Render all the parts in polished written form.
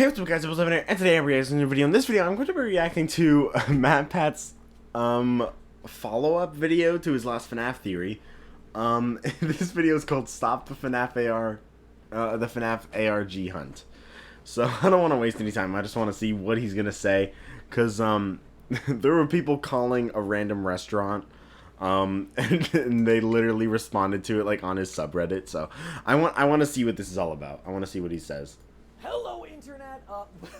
Hey, what's up guys, ImpulseEvan here, and today I'm reacting to a video. In this video, I'm going to be reacting to MatPat's, follow-up video to his last FNAF theory. This video is called Stop the FNAF ARG Hunt. So, I don't want to waste any time, I just want to see what he's gonna say, because, there were people calling a random restaurant, and they literally responded to it, like, on his subreddit, so I want to see what this is all about. I want to see what he says. Hello, Internet!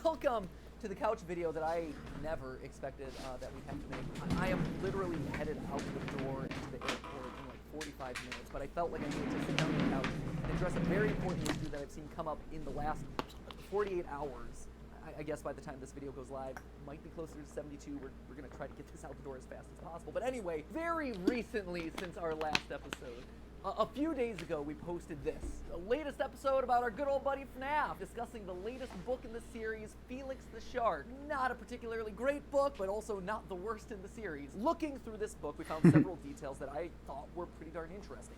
Welcome to the couch video that I never expected that we'd have to make. I am literally headed out the door into the airport in like 45 minutes, but I felt like I needed to sit down on the couch and address a very important issue that I've seen come up in the last 48 hours. I guess by the time this video goes live, might be closer to 72. We're going to try to get this out the door as fast as possible. But anyway, very recently since our last episode, a few days ago, we posted this, the latest episode about our good old buddy FNAF, discussing the latest book in the series, Felix the Shark. Not a particularly great book, but also not the worst in the series. Looking through this book, we found several details that I thought were pretty darn interesting.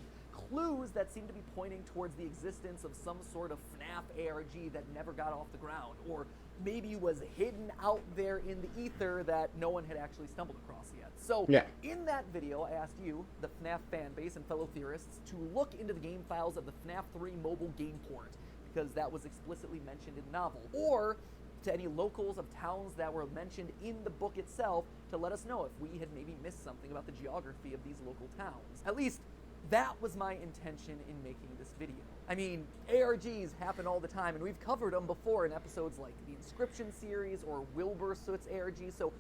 Clues that seem to be pointing towards the existence of some sort of FNAF ARG that never got off the ground, or maybe was hidden out there in the ether that no one had actually stumbled across yet. So, in that video, I asked you, the FNAF fanbase and fellow theorists, to look into the game files of the FNAF 3 mobile game port, because that was explicitly mentioned in the novel, or to any locals of towns that were mentioned in the book itself to let us know if we had maybe missed something about the geography of these local towns. At least, that was my intention in making this video. I mean, ARGs happen all the time, and we've covered them before in episodes like the Inscription series or Wilbur Soot's ARG, so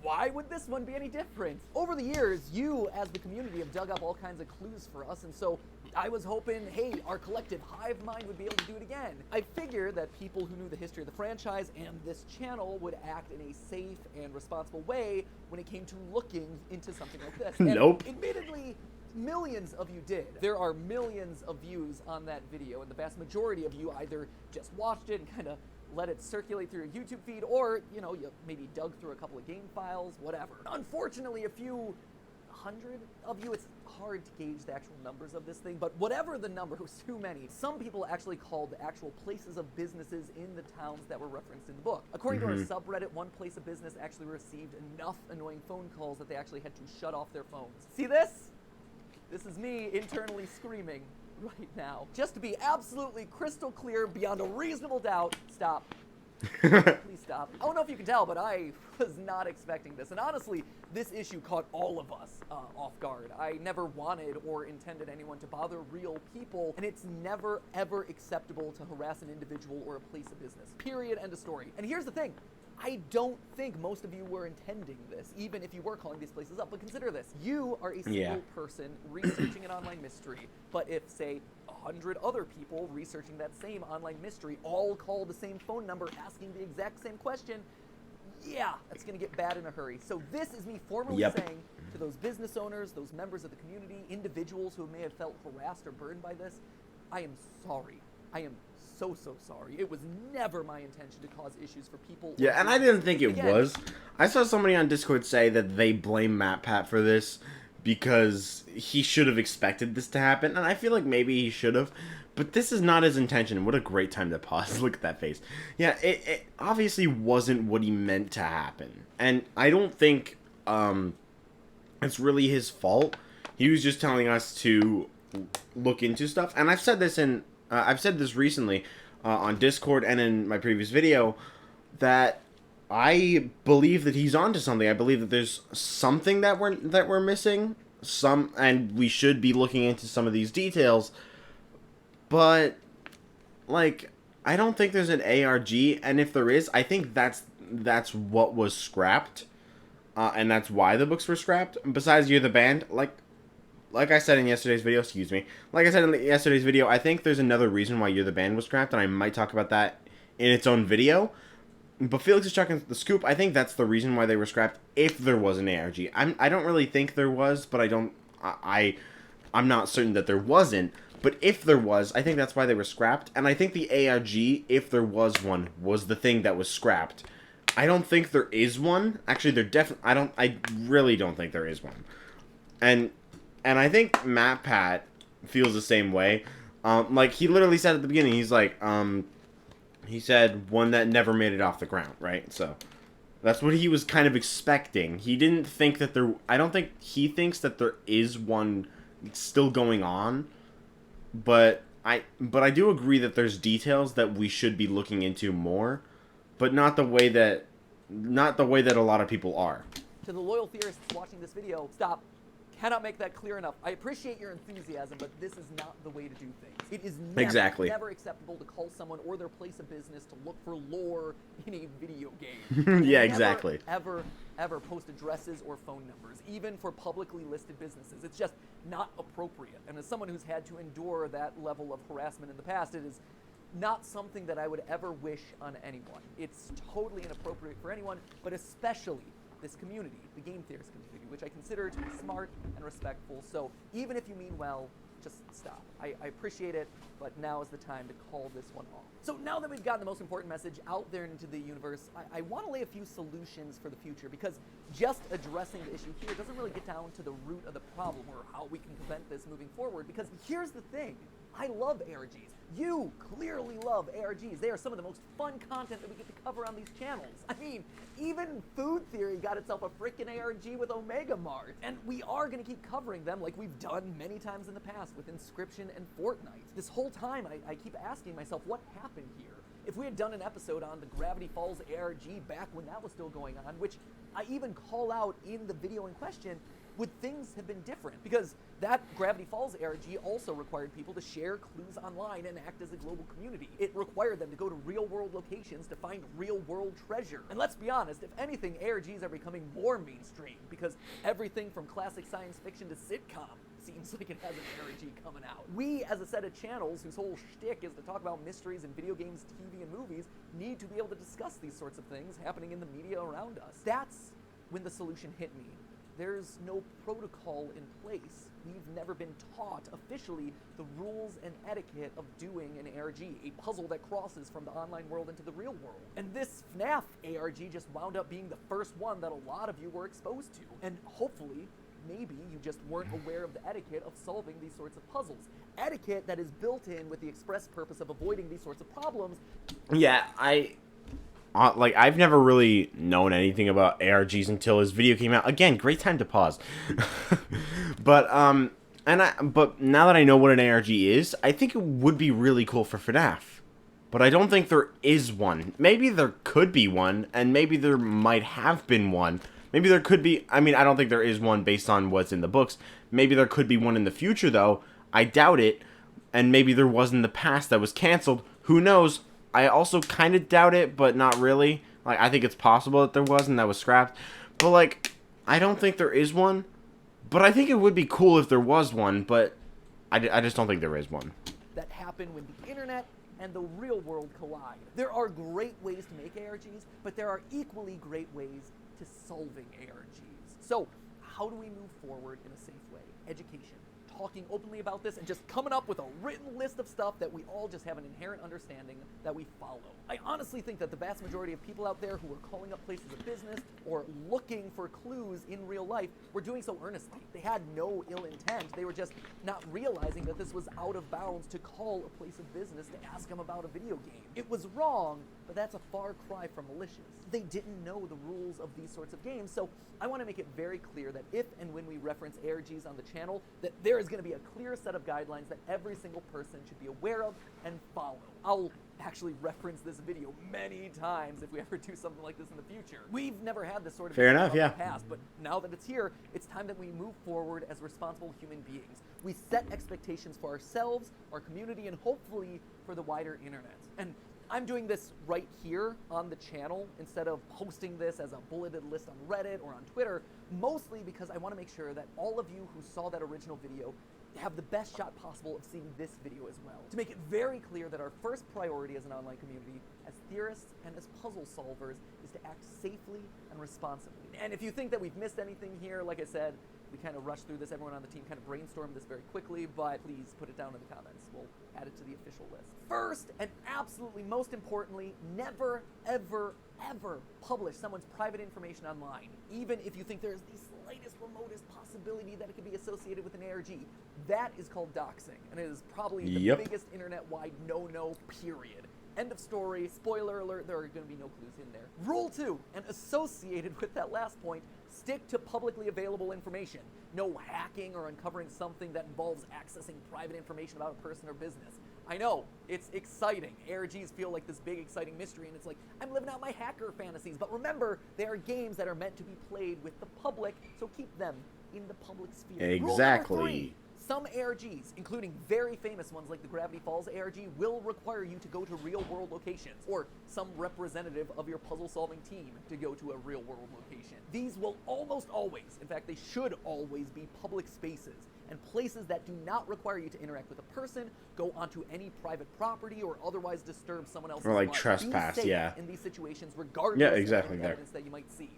why would this one be any different? Over the years, you, as the community, have dug up all kinds of clues for us, and so I was hoping, hey, our collective hive mind would be able to do it again. I figured that people who knew the history of the franchise and this channel would act in a safe and responsible way when it came to looking into something like this. And Nope. admittedly, millions of you did. There are millions of views on that video, and the vast majority of you either just watched it and kind of let it circulate through your YouTube feed, or, you know, you maybe dug through a couple of game files, whatever. Unfortunately, a few hundred of you, it's hard to gauge the actual numbers of this thing, but whatever the number, it was too many. Some people actually called the actual places of businesses in the towns that were referenced in the book. According to our subreddit, one place of business actually received enough annoying phone calls that they actually had to shut off their phones. See this? This is me internally screaming right now. Just to be absolutely crystal clear, beyond a reasonable doubt, stop. Please stop. I don't know if you can tell, but I was not expecting this. And honestly, this issue caught all of us off guard. I never wanted or intended anyone to bother real people, and it's never, ever acceptable to harass an individual or a place of business. Period. End of story. And here's the thing. I don't think most of you were intending this, even if you were calling these places up. But consider this. You are a single person researching an online mystery. But if, say, 100 other people researching that same online mystery all call the same phone number asking the exact same question, yeah, that's going to get bad in a hurry. So this is me formally saying to those business owners, those members of the community, individuals who may have felt harassed or burned by this, I am sorry. I am so sorry. It was never my intention to cause issues for people. Yeah, and I didn't think it was. I saw somebody on Discord say that they blame MatPat for this because he should have expected this to happen, and I feel like maybe he should have, but this is not his intention. What a great time to pause. Look at that face. Yeah, it obviously wasn't what he meant to happen, and I don't think it's really his fault. He was just telling us to look into stuff, and I've said this recently on Discord and in my previous video, that I believe that he's onto something. I believe that there's something that we're missing, and we should be looking into some of these details. But like, I don't think there's an ARG, and if there is, I think that's what was scrapped, and that's why the books were scrapped. Besides, You're the Band, like I said in yesterday's video, I think there's another reason why You're the Band was scrapped, and I might talk about that in its own video. But Felix is Chucking the Scoop, I think that's the reason why they were scrapped, if there was an ARG. I don't really think there was, but I'm not certain that there wasn't. But if there was, I think that's why they were scrapped. And I think the ARG, if there was one, was the thing that was scrapped. I don't think there is one. Actually, I really don't think there is one. And I think MatPat feels the same way. Like, he literally said at the beginning, he's like, He said one that never made it off the ground, right? So that's what he was kind of expecting. He didn't think that there... I don't think he thinks that there is one still going on. But I do agree that there's details that we should be looking into more. But not the way that... Not the way that a lot of people are. To the loyal theorists watching this video, stop. Cannot make that clear enough. I appreciate your enthusiasm, but this is not the way to do things. It is never acceptable to call someone or their place of business to look for lore in a video game. Yeah, exactly. Ever post addresses or phone numbers, even for publicly listed businesses. It's just not appropriate. And as someone who's had to endure that level of harassment in the past, it is not something that I would ever wish on anyone. It's totally inappropriate for anyone, but especially this community, the game theorist community, which I consider to be smart and respectful. So even if you mean well, just stop. I appreciate it, but now is the time to call this one off. So now that we've gotten the most important message out there into the universe, I want to lay a few solutions for the future, because just addressing the issue here doesn't really get down to the root of the problem or how we can prevent this moving forward, because here's the thing. I love ARGs. You clearly love ARGs. They are some of the most fun content that we get to cover on these channels. I mean, even Food Theory got itself a freaking ARG with Omega Mart. And we are going to keep covering them like we've done many times in the past with Inscription and Fortnite. This whole time, I keep asking myself, what happened here? If we had done an episode on the Gravity Falls ARG back when that was still going on, which I even call out in the video in question, would things have been different? Because that Gravity Falls ARG also required people to share clues online and act as a global community. It required them to go to real-world locations to find real-world treasure. And let's be honest, if anything, ARGs are becoming more mainstream, because everything from classic science fiction to sitcom seems like it has an ARG coming out. We, as a set of channels whose whole shtick is to talk about mysteries in video games, TV, and movies, need to be able to discuss these sorts of things happening in the media around us. That's when the solution hit me. There's no protocol in place. We've never been taught officially the rules and etiquette of doing an ARG, a puzzle that crosses from the online world into the real world. And this FNAF ARG just wound up being the first one that a lot of you were exposed to. And hopefully, maybe you just weren't aware of the etiquette of solving these sorts of puzzles. Etiquette that is built in with the express purpose of avoiding these sorts of problems. Yeah, I've never really known anything about ARGs until his video came out. Again, great time to pause. But now that I know what an ARG is, I think it would be really cool for FNAF. But I don't think there is one. Maybe there could be one, and maybe there might have been one. Maybe there could be... I mean, I don't think there is one based on what's in the books. Maybe there could be one in the future, though. I doubt it. And maybe there was in the past that was canceled. Who knows? I also kind of doubt it, but not really. Like, I think it's possible that there was and that was scrapped. But, like, I don't think there is one. But I think it would be cool if there was one, but I just don't think there is one. That happened when the internet and the real world collide. There are great ways to make ARGs, but there are equally great ways to solving ARGs. So, how do we move forward in a safe way? Education. Talking openly about this and just coming up with a written list of stuff that we all just have an inherent understanding that we follow. I honestly think that the vast majority of people out there who are calling up places of business or looking for clues in real life were doing so earnestly. They had no ill intent. They were just not realizing that this was out of bounds to call a place of business to ask them about a video game. It was wrong, but that's a far cry from malicious. They didn't know the rules of these sorts of games, so I want to make it very clear that if and when we reference ARGs on the channel, that there is going to be a clear set of guidelines that every single person should be aware of and follow. I'll actually reference this video many times if we ever do something like this in the future. We've never had this sort of Fair video enough, in yeah. the past, but now that it's here, it's time that we move forward as responsible human beings. We set expectations for ourselves, our community, and hopefully for the wider internet. And I'm doing this right here on the channel instead of posting this as a bulleted list on Reddit or on Twitter, mostly because I want to make sure that all of you who saw that original video have the best shot possible of seeing this video as well. To make it very clear that our first priority as an online community, as theorists and as puzzle solvers, is to act safely and responsibly. And if you think that we've missed anything here, like I said, we kind of rushed through this. Everyone on the team kind of brainstormed this very quickly, but please put it down in the comments. We'll add it to the official list. First, and absolutely most importantly, never, ever, ever publish someone's private information online, even if you think there's the slightest, remotest possibility that it could be associated with an ARG. That is called doxing, and it is probably the biggest internet-wide no-no, period. End of story. Spoiler alert, there are going to be no clues in there. Rule 2, and associated with that last point, stick to publicly available information. No hacking or uncovering something that involves accessing private information about a person or business. I know, it's exciting. ARGs feel like this big, exciting mystery, and it's like, I'm living out my hacker fantasies. But remember, they are games that are meant to be played with the public, so keep them in the public sphere. Exactly. Rule number 3. Some ARGs, including very famous ones like the Gravity Falls ARG, will require you to go to real-world locations, or some representative of your puzzle-solving team to go to a real-world location. These will almost always, in fact, they should always be public spaces, and places that do not require you to interact with a person, go onto any private property, or otherwise disturb someone else's Or like life. trespass, Be safe yeah. in these situations, regardless Yeah, exactly of there. evidence that you might see.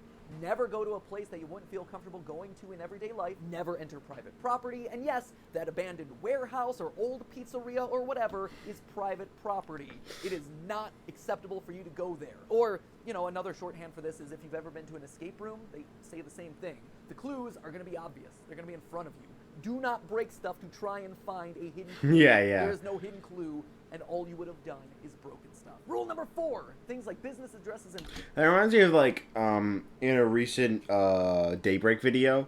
Never go to a place that you wouldn't feel comfortable going to in everyday life. Never enter private property. And yes, that abandoned warehouse or old pizzeria or whatever is private property. It is not acceptable for you to go there. Or, you know, another shorthand for this is if you've ever been to an escape room, they say the same thing. The clues are going to be obvious. They're going to be in front of you. Do not break stuff to try and find a hidden clue. Yeah. There is no hidden clue, and all you would have done is broken stuff. Rule number 4, things like business addresses and... That reminds me of, like, in a recent Daybreak video,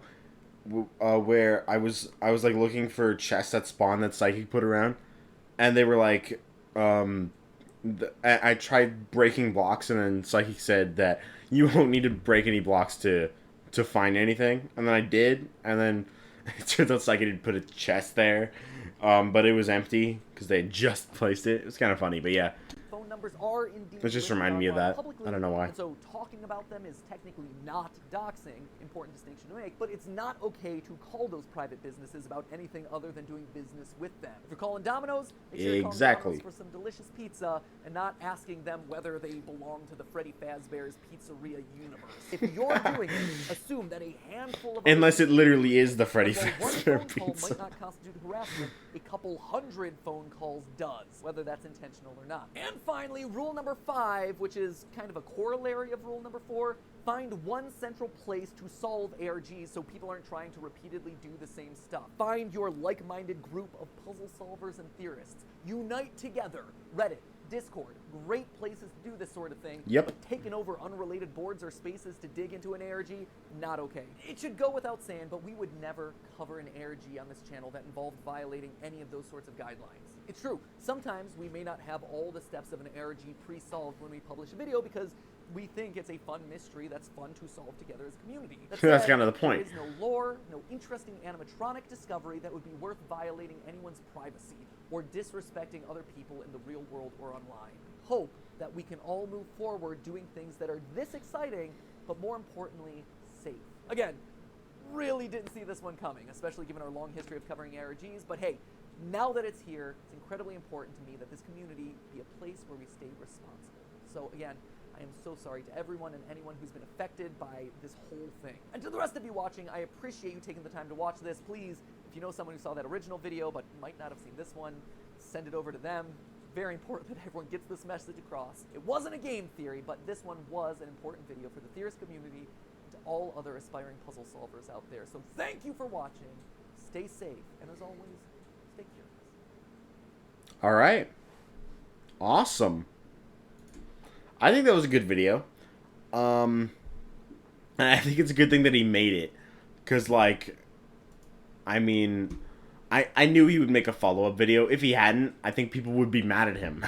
where I was like looking for chests that spawn that Psychic put around, and they were like, I tried breaking blocks, and then Psychic said that you won't need to break any blocks to find anything, and then I did, and then it turns out Psychic had put a chest there, but it was empty because they had just placed it. It was kind of funny, but yeah. Phone numbers are indeed... It just reminded me of that. Publicly, I don't know why. And so talking about them is technically not doxing, important distinction to make, but it's not okay to call those private businesses about anything other than doing business with them. If you're calling Domino's, make sure you're calling Exactly. Domino's for some delicious pizza and not asking them whether they belong to the Freddy Fazbear's Pizzeria universe. If you're doing it, assume that a handful of... Unless it literally is the Freddy While one Fazbear phone call pizza. might not constitute harassment, a couple hundred phone calls does, whether that's intentional or not. And finally, rule number 5, which is kind of a corollary of rule number 4, find one central place to solve ARGs so people aren't trying to repeatedly do the same stuff. Find your like-minded group of puzzle solvers and theorists. Unite together. Reddit, Discord, great places to do this sort of thing. Yep. But taking over unrelated boards or spaces to dig into an ARG, not okay. It should go without saying, but we would never cover an ARG on this channel that involved violating any of those sorts of guidelines. It's true, sometimes we may not have all the steps of an ARG pre-solved when we publish a video because we think it's a fun mystery that's fun to solve together as a community. That's kind of the point. There is no lore, no interesting animatronic discovery that would be worth violating anyone's privacy or disrespecting other people in the real world or online. Hope that we can all move forward doing things that are this exciting, but more importantly, safe. Again, really didn't see this one coming, especially given our long history of covering ARGs, but hey, now that it's here, it's incredibly important to me that this community be a place where we stay responsible. So again, I am so sorry to everyone and anyone who's been affected by this whole thing. And to the rest of you watching, I appreciate you taking the time to watch this. Please, if you know someone who saw that original video but might not have seen this one, send it over to them. Very important that everyone gets this message across. It wasn't a game theory, but this one was an important video for the theorist community and to all other aspiring puzzle solvers out there. So thank you for watching. Stay safe, and as always, stay curious. All right. Awesome. I think that was a good video. And I think it's a good thing that he made it. Because, like, I mean, I knew he would make a follow-up video. If he hadn't, I think people would be mad at him.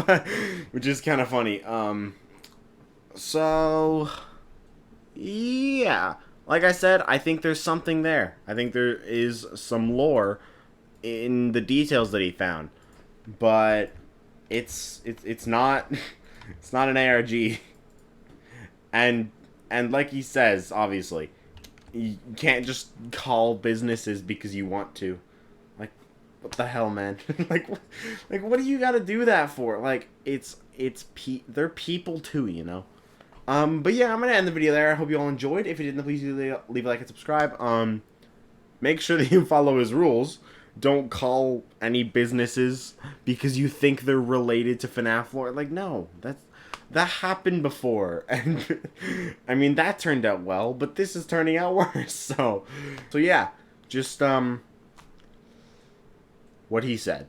But, which is kind of funny. So, yeah. Like I said, I think there's something there. I think there is some lore in the details that he found. But it's not... It's not an ARG. And like he says, obviously, you can't just call businesses because you want to. Like, what the hell, man? like what do you got to do that for? Like, they're people too, you know. But yeah, I'm gonna end the video there. I hope you all enjoyed. If you didn't, please leave a like and subscribe. Make sure that you follow his rules. Don't call any businesses because you think they're related to FNAF lore. Like, no, that happened before, and I mean that turned out well, but this is turning out worse. So yeah, just what he said.